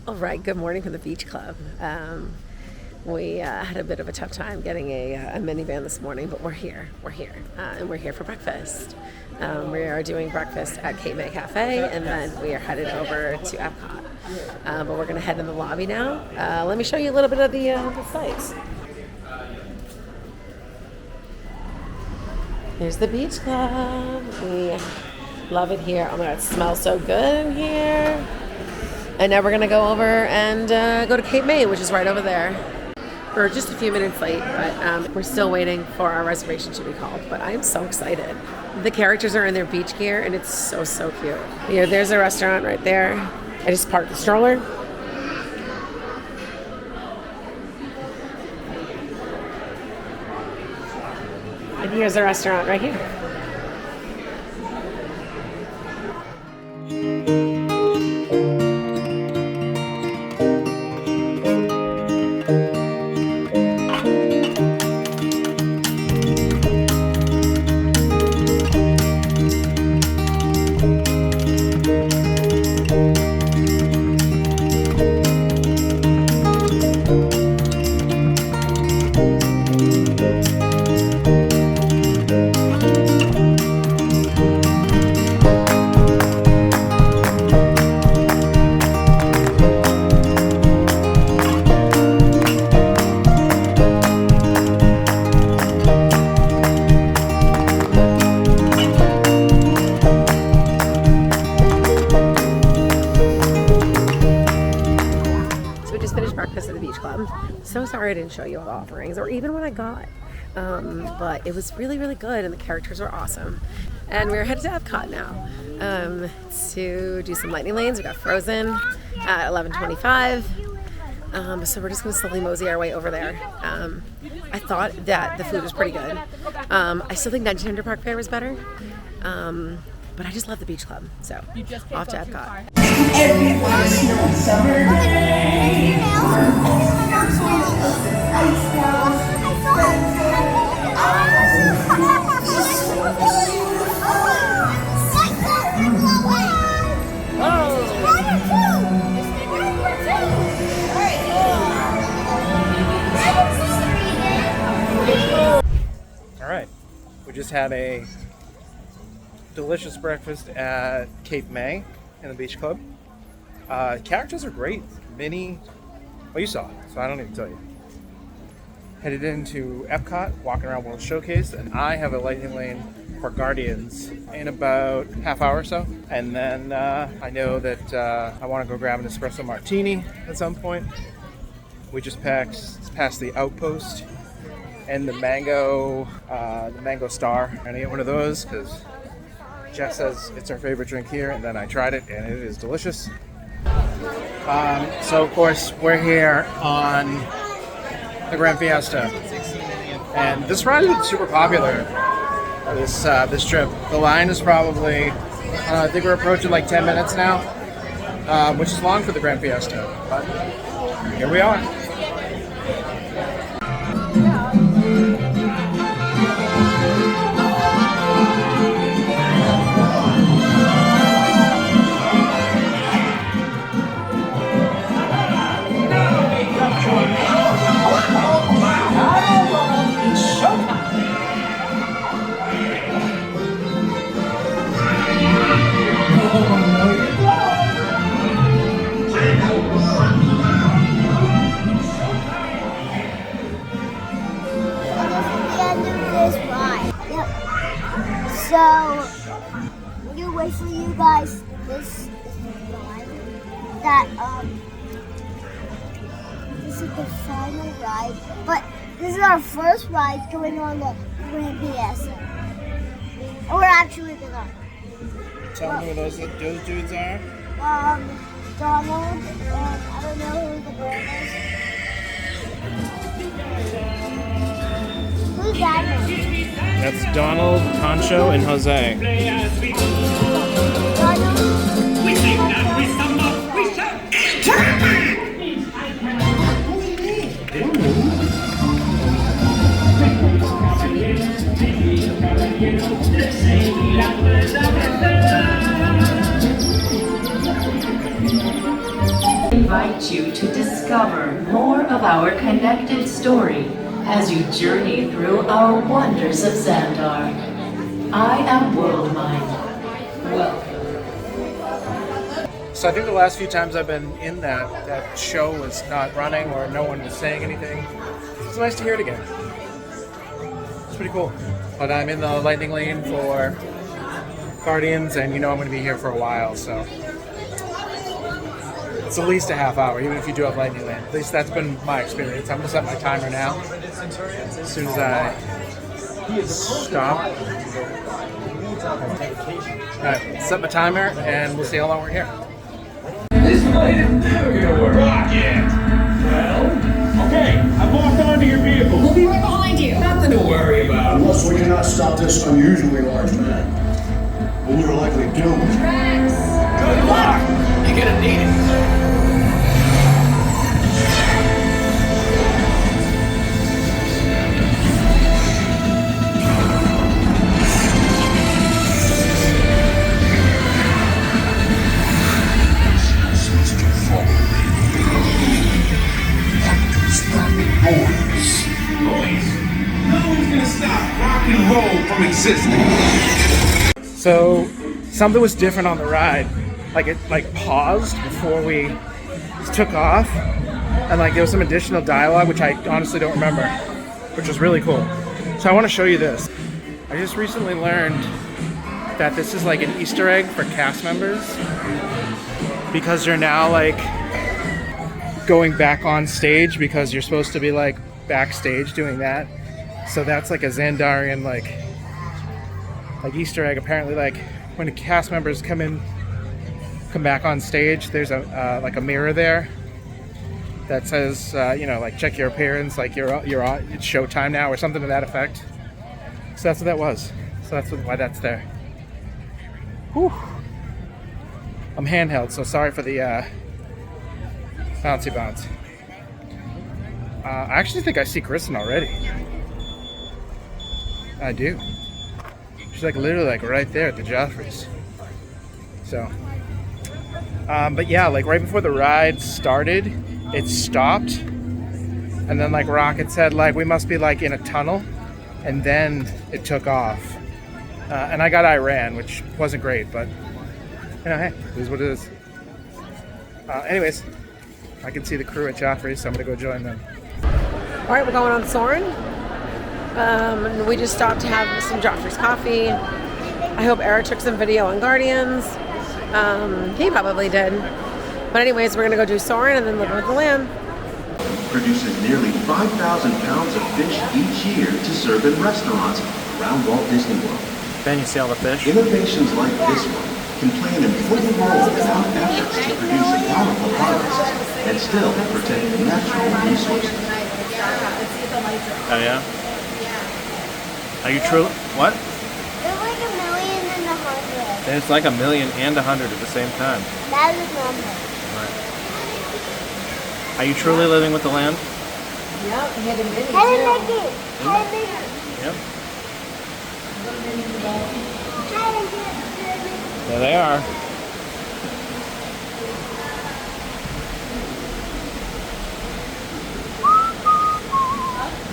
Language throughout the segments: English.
All right, good morning from the beach club. We had a bit of a tough time getting a minivan this morning, but we're here, and we're here for breakfast. We are doing breakfast at Cape May Cafe, and then we are headed over to Epcot. But we're going to head in the lobby now. Let me show you a little bit of the sights. Here's the beach club. We love it here. Oh my God, it smells so good in here. And now we're going to go over and go to Cape May, which is right over there. We're just a few minutes late, but we're still waiting for our reservation to be called. But I am so excited. The characters are in their beach gear, and it's so, so cute. Here, there's a restaurant right there. I just parked the stroller. And here's a restaurant right here. So sorry I didn't show you all the offerings or even what I got, but it was really, really good, and the characters are awesome. And we're headed to Epcot now to do some lightning lanes. We got Frozen at 11:25, so we're just going to slowly mosey our way over there. I thought that the food was pretty good. I still think 1900 Park Fair was better, but I just love the beach club, so off to Epcot. All right, we just had a delicious breakfast at Cape May in the beach club. Characters are great. Minnie, well, you saw it, so I don't need to tell you. Headed into Epcot, walking around World Showcase, and I have a lightning lane for Guardians in about half hour or so. And then I know that I want to go grab an espresso martini at some point. We just passed the Outpost and the Mango Star. I'm gonna get one of those because Jess says it's her favorite drink here, and then I tried it and it is delicious. So of course we're here on the Grand Fiesta, and this ride is super popular. This trip, the line is probably I think we're approaching like 10 minutes now, which is long for the Grand Fiesta, but here we are. So, we'll wait for you guys. This is the line that this is the final ride, but this is our first ride going on the Grand Fiesta. And we're actually gonna Tell me who those dudes are. Donald, and I don't know who the girl is. Who's that? That's Donald, Concho, and Jose. We think that we stumble, we invite you to discover more of our connected story as you journey through our wonders of Xandar. I am Worldmind. Welcome. So I think the last few times I've been in that show was not running or no one was saying anything. It's nice to hear it again. It's pretty cool. But I'm in the lightning lane for Guardians, and you know I'm going to be here for a while, so it's at least a half hour, even if you do have lightning lane. At least that's been my experience. I'm going to set my timer now. As soon as I stop. Alright, set my timer, and we'll see how long we're here. This plane is never gonna work. Rocket! Well, okay, I've locked onto your vehicle. We'll be right behind you. Nothing to worry about. Unless we cannot stop this unusually large man, then you're likely doomed. Good luck! You're gonna need it. Boys, no one's gonna stop rock and roll from existing. So something was different on the ride. Like it paused before we took off, and there was some additional dialogue which I honestly don't remember, which was really cool. So I want to show you this. I just recently learned that this is like an Easter egg for cast members, because you're now going back on stage, because you're supposed to be backstage doing that. So that's like a Xandarian like Easter egg. Apparently, when the cast members come back on stage, there's a mirror there that says check your appearance, you're on, it's showtime now, or something to that effect. So that's what that was. So that's why that's there. Whew. I'm handheld, so sorry for the bouncy bounce. I actually think I see Kristen already. I do. She's literally right there at the Joffrey's. So, but yeah, right before the ride started, it stopped, and then Rocket said we must be in a tunnel, and then it took off. And I got Iran, which wasn't great, but hey, it is what it is. Anyways, I can see the crew at Joffrey's, so I'm gonna go join them. All right, we're going on Soarin'. We just stopped to have some Joffrey's coffee. I hope Eric took some video on Guardians. He probably did. But anyways, we're gonna go do Soarin' and then Living with the Lamb. Produces nearly 5,000 pounds of fish each year to serve in restaurants around Walt Disney World. Ben, you see all the fish? Innovations like this one can play an important role in our efforts to produce a bountiful harvest and still protect natural resources. Oh yeah? Are you true? What? There's like a million and 100. It's like 1,000,000 and 100 at the same time. That is a number. Are you truly living with the land? Yep, he had a mini. Hey, Mickey. Hey, Mickey. Yep. Hey, There they are.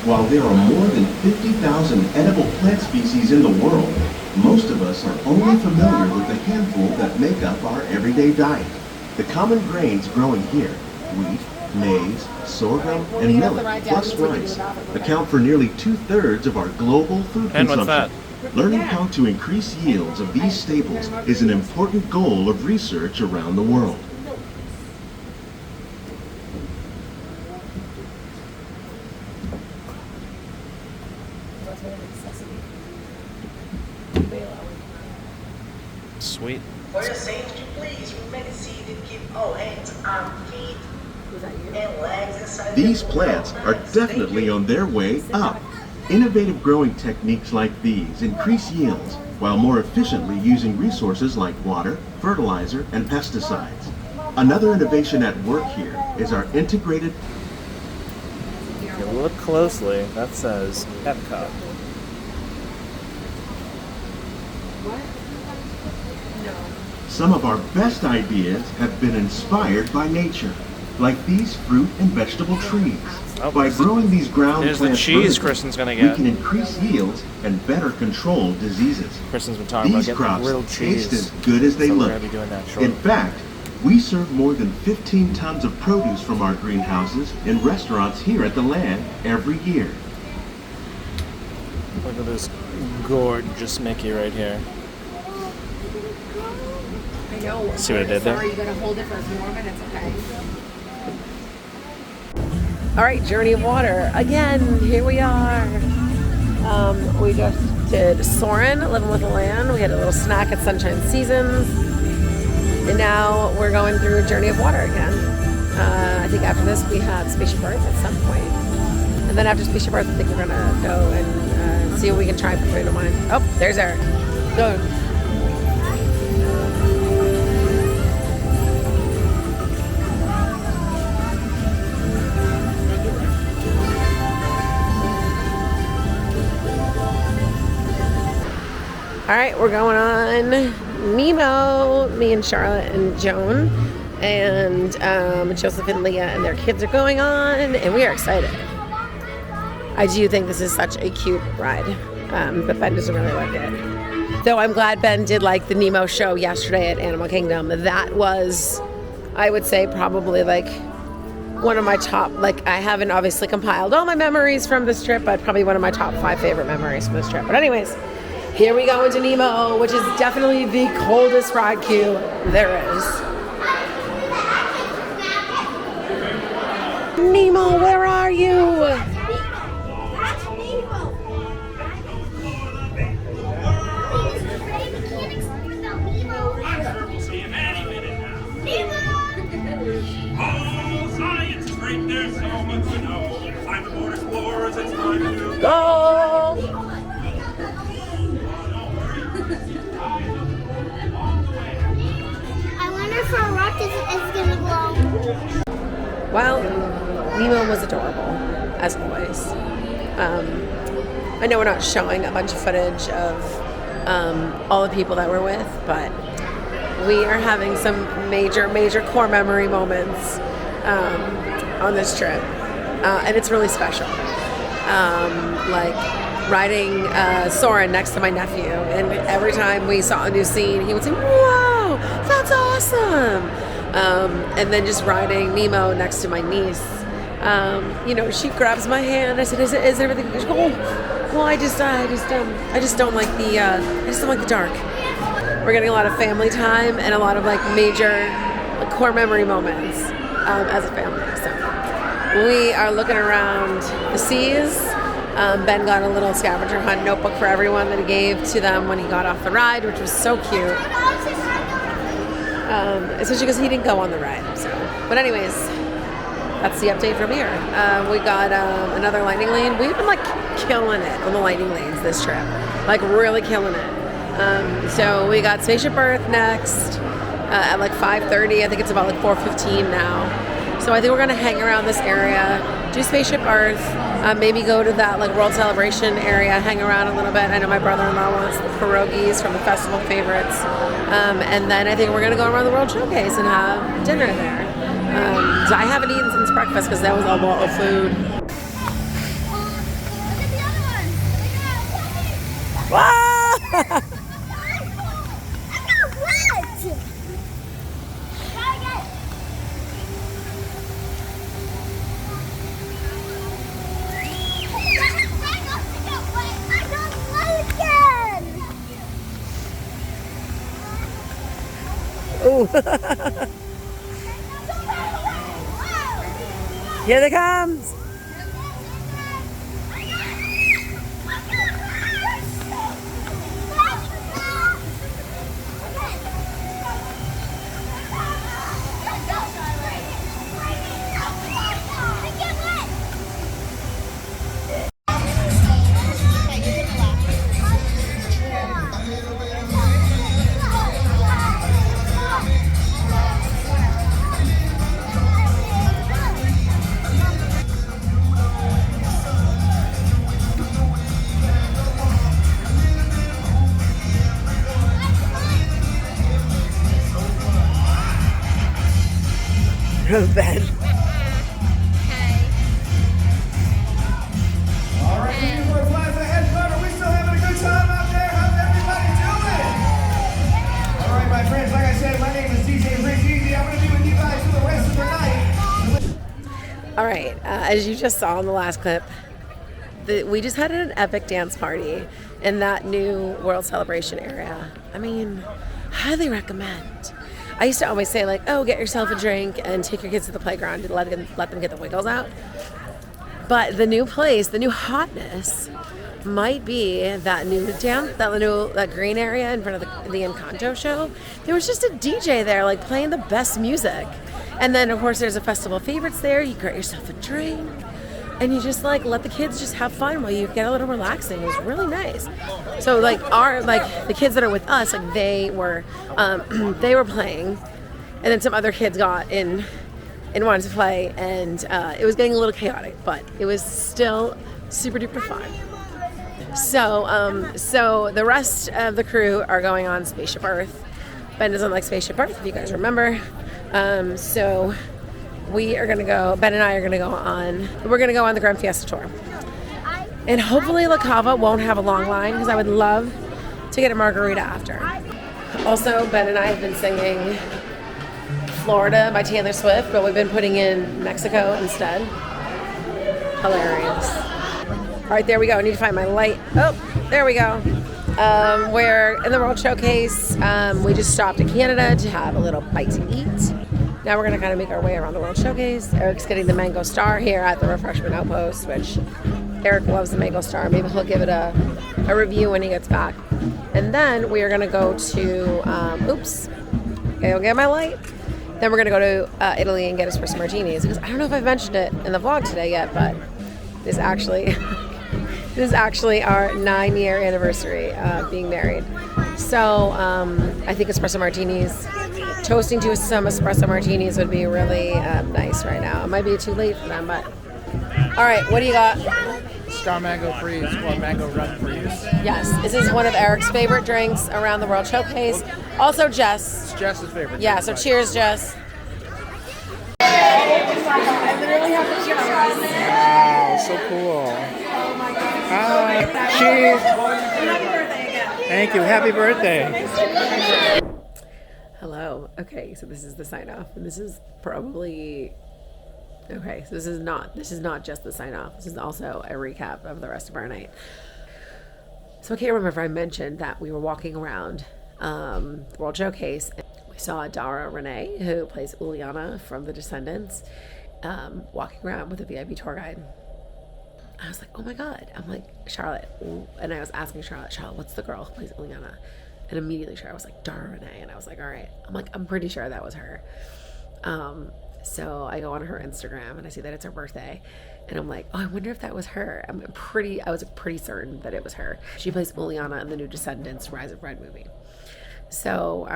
While there are more than 50,000 edible plant species in the world, most of us are only familiar with the handful that make up our everyday diet. The common grains growing here, wheat, maize, sorghum, and millet, plus rice, account for nearly 2/3 of our global food And consumption. what's that? Learning how to increase yields of these staples is an important goal of research around the world. Sweet. For your safety, please remain seated and keep all hands on feet and legs inside. These plants are definitely on their way up. Innovative growing techniques like these increase yields while more efficiently using resources like water, fertilizer, and pesticides. Another innovation at work here is our integrated. If you look closely, that says Epcot. Some of our best ideas have been inspired by nature. like these fruit and vegetable trees. Oh, By growing these ground there's the plants cheese vertically, Kristen's gonna we get. can increase yields and better control diseases. Kristen's been talking These about getting crops grilled cheese. taste as good as they so look. We're gonna be doing that shortly. In fact, we serve more than 15 tons of produce from our greenhouses in restaurants here at the land every year. Look at this gorgeous Mickey right here. I know. See what I did there? Sorry, you gotta hold it for a few more minutes, okay? All right, Journey of Water. Again, here we are. We just did Soarin', Living with the Land. We had a little snack at Sunshine Seasons. And now we're going through Journey of Water again. I think after this we have Spaceship Earth at some point. And then after Spaceship Earth, I think we're gonna go and see what we can try for food of mine. Oh, there's Eric. Go. All right, we're going on Nemo. Me and Charlotte and Joan and Joseph and Leah and their kids are going on, and we are excited. I do think this is such a cute ride, but Ben doesn't really like it. Though I'm glad Ben did like the Nemo show yesterday at Animal Kingdom. That was, I would say, probably like one of my top, like I haven't obviously compiled all my memories from this trip, but probably one of my top 5 favorite memories from this trip. But anyways, here we go into Nemo, which is definitely the coldest ride queue there is. Nemo, where are you? There's so much to know. Time for more explorers. It's time to Go! I wonder if our rocket is gonna blow. Well, Nemo was adorable, as always. I know we're not showing a bunch of footage of all the people that we're with, but we are having some major core memory moments on this trip, and it's really special. Like riding Soarin' next to my nephew, and every time we saw a new scene, he would say, "Whoa, that's awesome!" And then just riding Nemo next to my niece. You know, she grabs my hand. I said, "Is everything?" She goes, "Oh, well, I just don't like the dark." We're getting a lot of family time and a lot of like major core memory moments as a family. So we are looking around the seas. Ben got a little scavenger hunt notebook for everyone that he gave to them when he got off the ride, which was so cute. Especially because he didn't go on the ride. So, but anyways, that's the update from here. We got another lightning lane. We've been like killing it on the lightning lanes this trip, like really killing it. So we got Spaceship Earth next at like 5:30. I think it's about like 4:15 now. So I think we're gonna hang around this area, do Spaceship Earth, maybe go to that like World Celebration area, hang around a little bit. I know my brother-in-law wants the pierogies from the festival favorites, and then I think we're gonna go around the World Showcase and have dinner there. So I haven't eaten since breakfast because that was a lot of food. Wow! Ooh. Here they comes. Ben. All right, as you just saw in the last clip, we just had an epic dance party in that new World Celebration area. I mean, highly recommend. I used to always say like, oh, get yourself a drink and take your kids to the playground and let them get the wiggles out. But the new place, the new hotness, might be that that green area in front of the Encanto show. There was just a DJ there, like playing the best music, and then of course there's a festival of favorites there. You get yourself a drink, and you just like let the kids just have fun while you get a little relaxing. It was really nice. So like the kids that are with us, like they were playing, and then some other kids got in and wanted to play, and it was getting a little chaotic, but it was still super duper fun. So the rest of the crew are going on Spaceship Earth. Ben doesn't like Spaceship Earth, if you guys remember. So we are gonna go. Ben and I are gonna go on. We're gonna go on the Grand Fiesta tour, and hopefully La Cava won't have a long line because I would love to get a margarita after. Also, Ben and I have been singing Florida by Taylor Swift, but we've been putting in Mexico instead. Hilarious. All right, there we go. I need to find my light. Oh, there we go. We're in the World Showcase. We just stopped in Canada to have a little bite to eat. Now we're going to kind of make our way around the World Showcase. Eric's getting the Mango Star here at the Refreshment Outpost, which Eric loves the Mango Star. Maybe he'll give it a review when he gets back. And then we are going to go to, okay, I'll get my light. Then we're going to go to Italy and get espresso martinis. Because I don't know if I've mentioned it in the vlog today yet, but this is actually our 9-year anniversary of being married. So I think espresso martinis, toasting to some espresso martinis would be really nice right now. It might be too late for them, but all right, what do you got? Star Mango Freeze or Mango Rum Freeze. Yes, this is one of Eric's favorite drinks around the World Showcase. Also Jess. It's Jess's favorite. Yeah, so cheers, Jess. Wow, so cool. Oh my God. Hi. Cheers. Happy birthday again. Thank you. Happy birthday. Hello. Okay, so this is the sign off, and this is probably okay. So this is not just the sign off. This is also a recap of the rest of our night. So I can't remember if I mentioned that we were walking around the World Showcase. And we saw Dara Renee, who plays Ulliana from the Descendants, walking around with a VIP tour guide. I was like, oh my God. I'm like, Charlotte. And I was asking Charlotte, what's the girl who plays Ulliana? And immediately Charlotte was like, Dara Renee. And I was like, all right. I'm like, I'm pretty sure that was her. So I go on her Instagram and I see that it's her birthday. And I'm like, oh, I wonder if that was her. I was pretty certain that it was her. She plays Ulliana in the new Descendants Rise of Red movie. So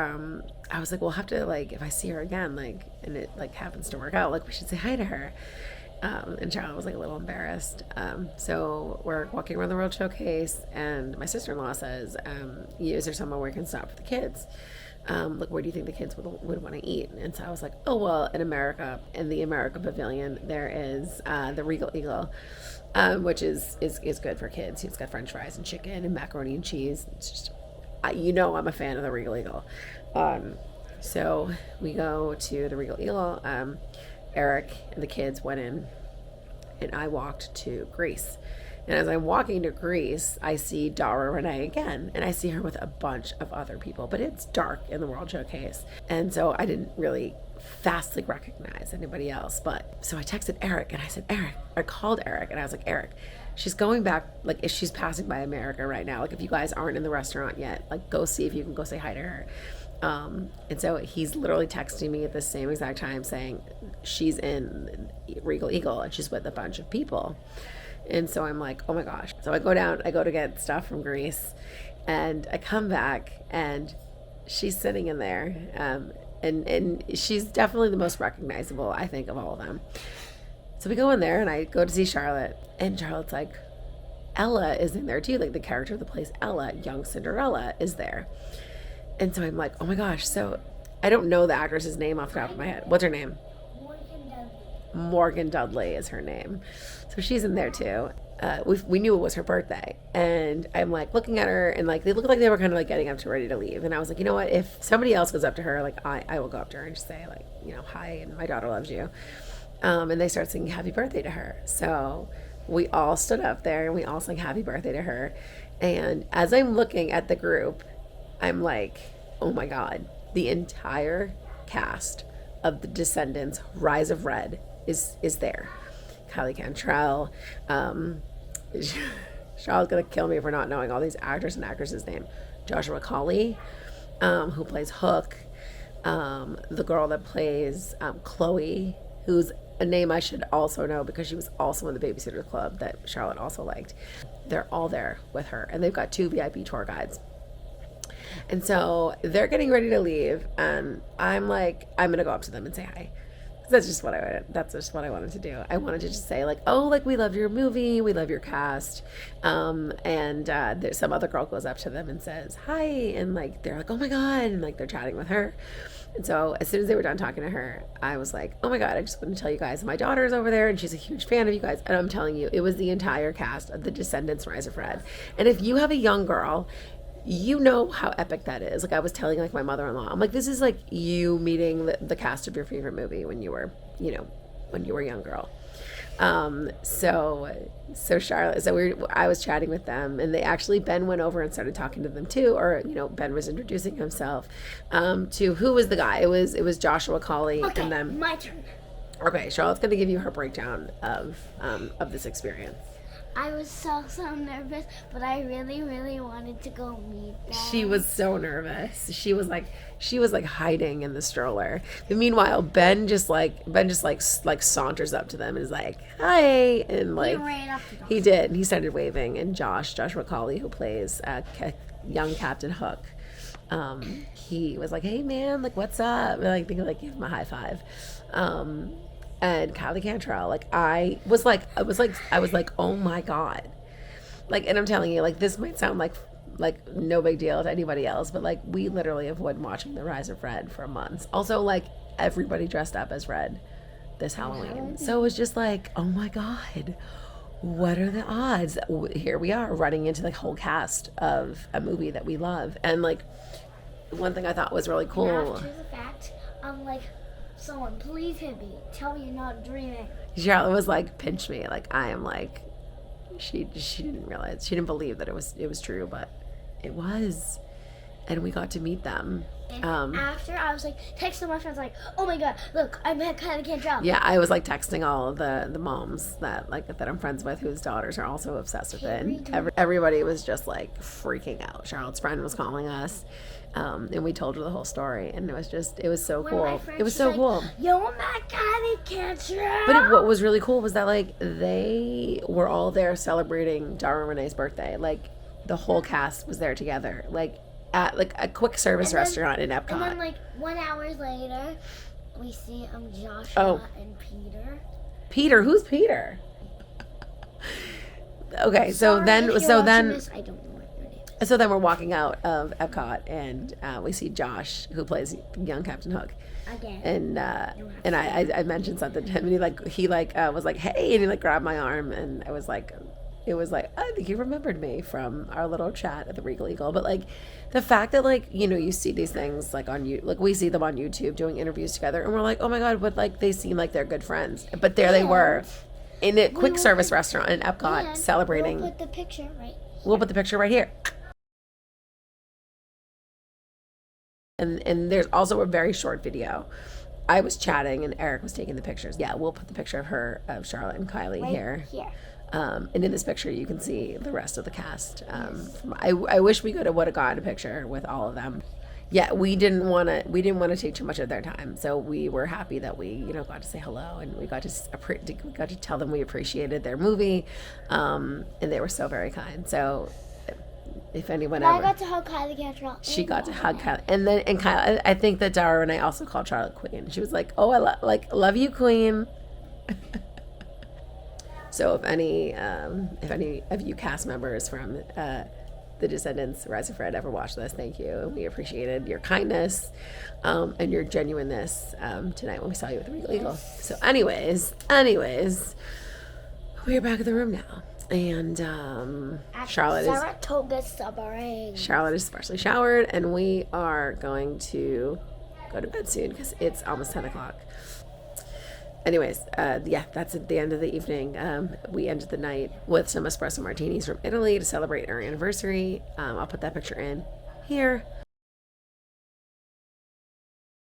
I was like, we'll have to, like, if I see her again, like, and it like happens to work out, like, we should say hi to her. And Charlotte was like a little embarrassed. So we're walking around the World Showcase, and my sister-in-law says, is there somewhere where we can stop for the kids? Like, where do you think the kids would want to eat? And so I was like, oh, well, in the American Pavilion, there is the Regal Eagle, which is good for kids. It's got French fries and chicken and macaroni and cheese. It's just, I'm a fan of the Regal Eagle. So we go to the Regal Eagle. Eric and the kids went in, and I walked to Greece. And as I'm walking to Greece, I see Dara Renee again, and I see her with a bunch of other people, but it's dark in the World Showcase. And so I didn't really fastly recognize anybody else. So I texted Eric, and I said, I called Eric, and I was like, Eric, she's going back, like, if she's passing by America right now, like, if you guys aren't in the restaurant yet, like, go see if you can go say hi to her. And so he's literally texting me at the same exact time saying she's in Regal Eagle and she's with a bunch of people. And so I'm like, oh my gosh. So I go to get stuff from Greece, and I come back and she's sitting in there. And she's definitely the most recognizable, I think, of all of them. So we go in there and I go to see Charlotte, and Charlotte's like, Ella is in there too. Like, the character of the place, Ella, young Cinderella, is there. And so I'm like, oh my gosh. So I don't know the actress's name off the top of my head. What's her name? Morgan Dudley is her name. So she's in there too. We knew it was her birthday. And I'm like looking at her, and like they looked like they were kind of like getting up to ready to leave. And I was like, you know what? If somebody else goes up to her, like I will go up to her and just say, like, hi, and my daughter loves you. And they start singing happy birthday to her. So we all stood up there and we all sang happy birthday to her. And as I'm looking at the group, I'm like, oh my God, the entire cast of the Descendants Rise of Red is there. KYLIE CANTRALL, Charlotte's gonna kill me for not knowing all these actors and actresses' name. Joshua Colley, who plays Hook, the girl that plays Chloe, who's a name I should also know because she was also in the Babysitters Club that Charlotte also liked. They're all there with her, and they've got 2 VIP tour guides. And so they're getting ready to leave, and I'm like, I'm gonna go up to them and say hi. That's just what I wanted to do. I wanted to just say like, oh, like we love your movie, we love your cast, and there's some other girl goes up to them and says hi, and like they're like, oh my God, and like they're chatting with her. And so as soon as they were done talking to her, I was like, oh my God, I just want to tell you guys, my daughter's over there and she's a huge fan of you guys. And I'm telling you, it was the entire cast of the Descendants Rise of Red. And if you have a young girl, you know how epic that is. Like I was telling like my mother-in-law, I'm like, this is like you meeting the cast of your favorite movie when you were, when you were a young girl. So Charlotte, I was chatting with them, and Ben went over and started talking to them too, or Ben was introducing himself to who was the guy. It was Joshua Colley, Okay, and then my turn. Okay, Charlotte's gonna give you her breakdown of this experience. I was so nervous, but I really, really wanted to go meet them. She was so nervous. She was like hiding in the stroller. But meanwhile, Ben just saunters up to them and is like, "Hi," and like He ran up to them. he did. He started waving, and Joshua Colley, who plays young Captain Hook, he was like, "Hey man, like what's up?" And like they like gave him a high five. And KYLIE CANTRALL, like I was like, oh my God, like, and I'm telling you, like this might sound like no big deal to anybody else, but like we literally have been watching The Rise of Red for months. Also, like everybody dressed up as Red this Halloween, so it was just like, oh my God, what are the odds? Here we are running into the whole cast of a movie that we love. And like one thing I thought was really cool. After the fact, I'm like, someone please hit me. Tell me you're not dreaming. Charlotte was like, pinch me. Like I am like, she didn't realize, she didn't believe that it was true, but it was. And we got to meet them. And after I was like texting my friends like, oh my God, look, I met KYLIE CANTRALL. Yeah, I was like texting all of the moms that I'm friends with whose daughters are also obsessed with it. And everybody was just like freaking out. Charlotte's friend was calling us. And we told her the whole story, and it was so cool. It was so cool. Yo, I'm at KYLIE CANTRALL. But what was really cool was that like they were all there celebrating Dara Renee's birthday. Like the whole cast was there together, like at like a quick service restaurant in Epcot. And then like 1 hour later, we see Joshua and Peter. Peter, who's Peter? Okay, so then. This, I don't know what your name is. So then we're walking out of Epcot, and we see Josh, who plays young Captain Hook. Again. And I mentioned something to him, and he was like, hey, and he like grabbed my arm, and it was like, I think he remembered me from our little chat at the Regal Eagle. But like the fact that like, you see these things like we see them on YouTube doing interviews together, and we're like, oh my God, but like they seem like they're good friends. But there they were in a quick service restaurant in Epcot celebrating. We'll put the picture right here. We'll put the picture right here. And there's also a very short video. I was chatting and Eric was taking the pictures. Yeah, we'll put the picture of Charlotte and KYLIE right here. And in this picture, you can see the rest of the cast. I wish we would have gotten a picture with all of them. Yeah, we didn't want to take too much of their time, so we were happy that we got to say hello, and we got to tell them we appreciated their movie, and they were so very kind. So if anyone ever, I got to hug KYLIE CANTRALL. She got to hug KYLIE, and Kyle. I think that Dara Renee also called Charlotte Queen. She was like, "Oh, I love you, Queen." So if any of you cast members from the Descendants Rise of Red ever watch this, thank you, and we appreciated your kindness and your genuineness tonight when we saw you at the Regal Eagle. So anyways, we're back in the room now, and Charlotte is partially showered, and we are going to go to bed soon because it's almost 10 o'clock. Anyways, yeah, that's at the end of the evening. We ended the night with some espresso martinis from Italy to celebrate our anniversary. I'll put that picture in here.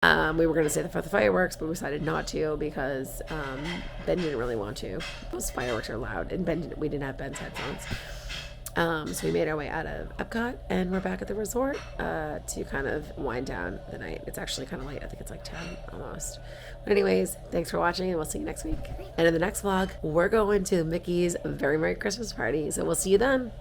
We were going to stay for the fireworks, but we decided not to because Ben didn't really want to. Those fireworks are loud, and we didn't have Ben's headphones. So we made our way out of Epcot, and we're back at the resort to kind of wind down the night. It's actually kind of late. I think it's like 10 almost. But anyways, thanks for watching, and we'll see you next week. And in the next vlog, we're going to Mickey's Very Merry Christmas Party. So we'll see you then.